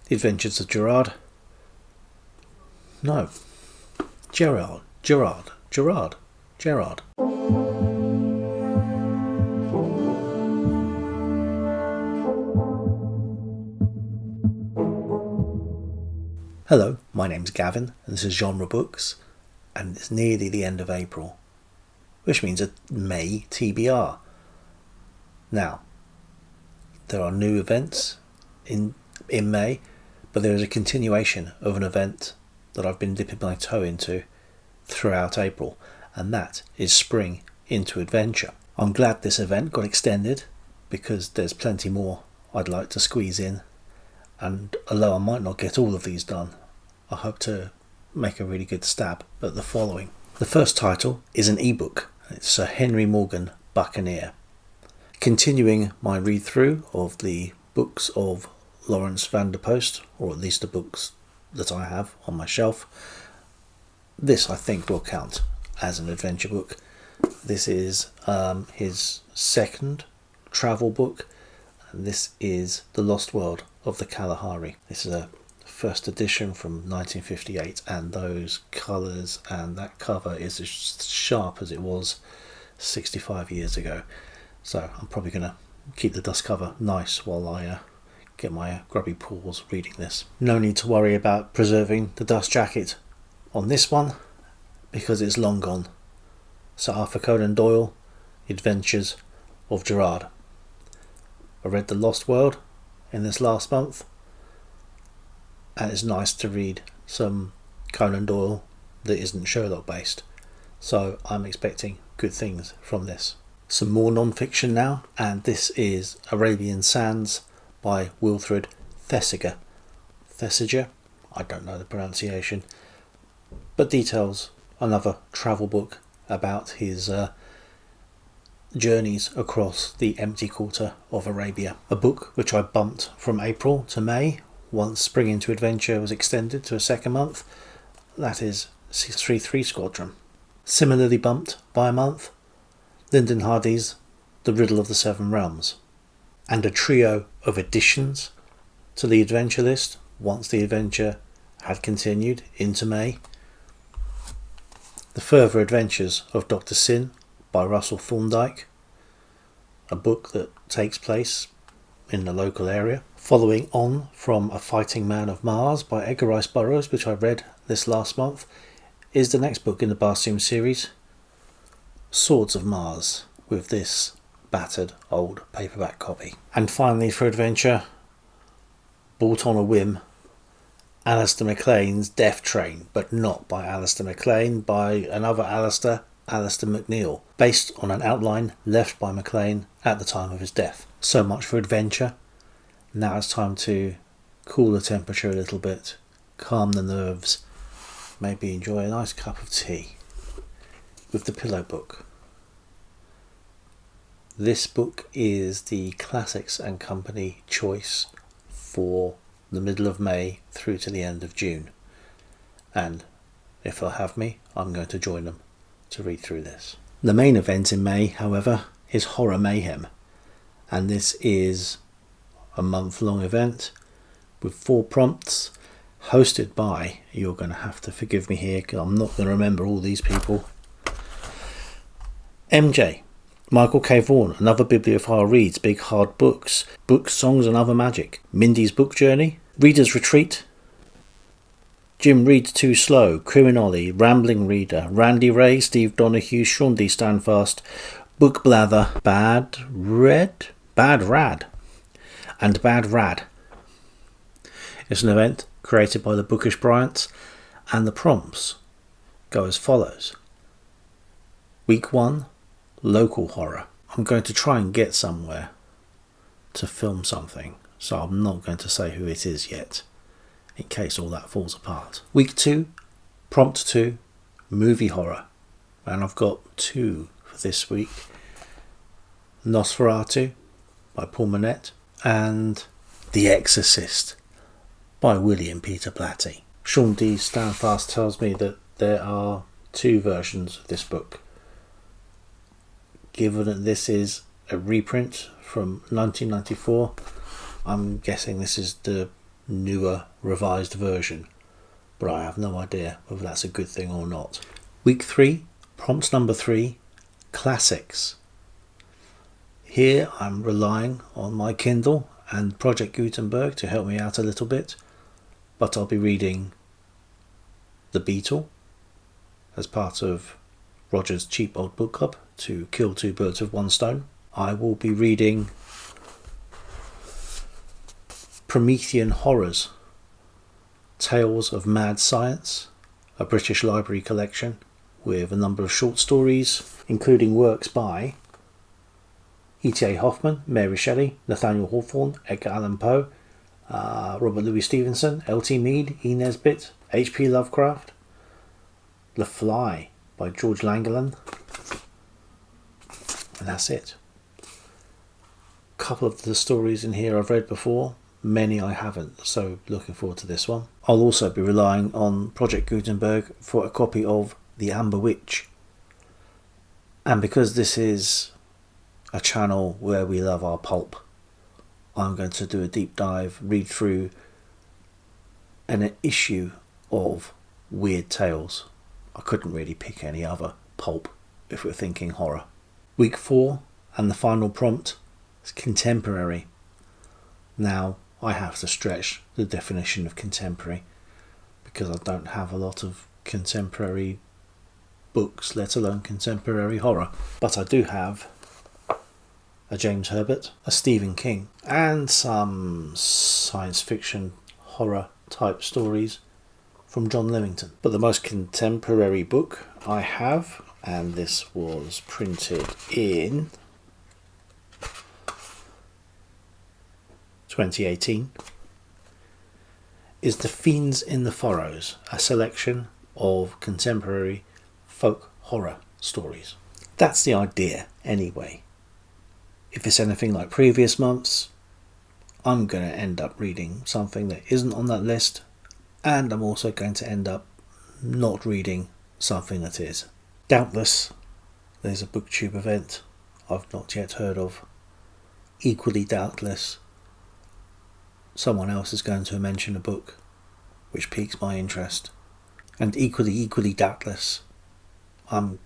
The Adventures of Gerard. No. Gerard. Hello, my name's Gavin, and this is Genre Books, and it's nearly the end of April, which means a May TBR. Now, there are new events in May, but there is a continuation of an event that I've been dipping my toe into throughout April, and that is Spring into Adventure. I'm glad this event got extended because there's plenty more I'd like to squeeze in, and although I might not get all of these done, I hope to make a really good stab at the following. The first title is an ebook. It's Sir Henry Morgan, Buccaneer. Continuing my read through of the books of Lawrence van der Post, or at least the books that I have on my shelf, this I think will count as an adventure book. This is his second travel book, and this is The Lost World of the Kalahari. This is a first edition from 1958, and those colours and that cover is as sharp as it was 65 years ago. So I'm probably going to keep the dust cover nice while I get my grubby paws reading this. No need to worry about preserving the dust jacket on this one because it's long gone. Sir Arthur Conan Doyle, Adventures of Gerard. I read The Lost World in this last month, and it's nice to read some Conan Doyle that isn't Sherlock based. So I'm expecting good things from this. Some more non-fiction now, and this is Arabian Sands by Wilfred Thesiger. Thesiger? I don't know the pronunciation, but details another travel book about his journeys across the empty quarter of Arabia. A book which I bumped from April to May once Spring into Adventure was extended to a second month. That is 633 Squadron. Similarly bumped by a month, Lyndon Hardy's The Riddle of the Seven Realms, and a trio of additions to the adventure list once the adventure had continued into May. The Further Adventures of Dr. Sin by Russell Thorndike, a book that takes place in the local area. Following on from A Fighting Man of Mars by Edgar Rice Burroughs, which I read this last month, is the next book in the Barsoom series, Swords of Mars, with this battered old paperback copy. And finally, for adventure, bought on a whim, Alistair MacLean's Death Train, but not by Alistair MacLean, by another Alistair MacNeil, based on an outline left by MacLean at the time of his death. So much for adventure. Now it's time to cool the temperature a little bit, calm the nerves, maybe enjoy a nice cup of tea with the Pillow Book. This book is the Classics and Company choice for the middle of May through to the end of June, and if they'll have me, I'm going to join them to read through this. The main event in May, however, is Horror Mayhem, and this is a month-long event with 4 prompts, hosted by, you're going to have to forgive me here because I'm not going to remember all these people, MJ, Michael K. Vaughan, Another Bibliophile Reads Big Hard Books, Books, Songs and Other Magic, Mindy's Book Journey, Reader's Retreat, Jim Reads Too Slow, Criminoli, Rambling Reader, Randy Ray, Steve Donahue, Sean D. Standfast, Book Blather, Bad Rad, and Bad Rad. It's an event created by the Bookish Bryants, and the prompts go as follows. Week 1, local horror. I'm going to try and get somewhere to film something, so I'm not going to say who it is yet, in case all that falls apart. Week 2, prompt 2, movie horror. And I've got 2 for this week. Nosferatu by Paul Monette and The Exorcist by William Peter Blatty. Sean D. Standfast tells me that there are 2 versions of this book. Given that this is a reprint from 1994, I'm guessing this is the newer, revised version, but I have no idea whether that's a good thing or not. Week 3, prompt number 3, classics. Here I'm relying on my Kindle and Project Gutenberg to help me out a little bit, but I'll be reading The Beetle as part of Roger's Cheap Old Book Club to kill 2 birds with 1 stone. I will be reading Promethean Horrors, Tales of Mad Science, a British Library collection with a number of short stories, including works by E.T.A. Hoffmann, Mary Shelley, Nathaniel Hawthorne, Edgar Allan Poe, Robert Louis Stevenson, L.T. Mead, E. Nesbit, H.P. Lovecraft, The Fly by George Langeland, and that's it. A couple of the stories in here I've read before, many I haven't, so looking forward to this one. I'll also be relying on Project Gutenberg for a copy of The Amber Witch. And because this is a channel where we love our pulp, I'm going to do a deep dive, read through an issue of Weird Tales. I couldn't really pick any other pulp if we're thinking horror. Week 4 and the final prompt is contemporary. Now I have to stretch the definition of contemporary because I don't have a lot of contemporary books, let alone contemporary horror. But I do have a James Herbert, a Stephen King, and some science fiction horror type stories from John Lymington. But the most contemporary book I have, and this was printed in 2018, is The Fiends in the Furrows, a selection of contemporary folk horror stories. That's the idea anyway. If it's anything like previous months, I'm going to end up reading something that isn't on that list, and I'm also going to end up not reading something that is. Doubtless, there's a Booktube event I've not yet heard of. Equally doubtless, someone else is going to mention a book which piques my interest. And equally doubtless, I'm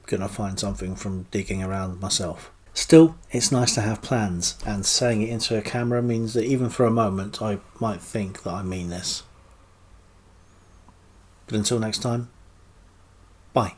going to find something from digging around myself. Still, it's nice to have plans, and saying it into a camera means that even for a moment I might think that I mean this. But until next time, bye.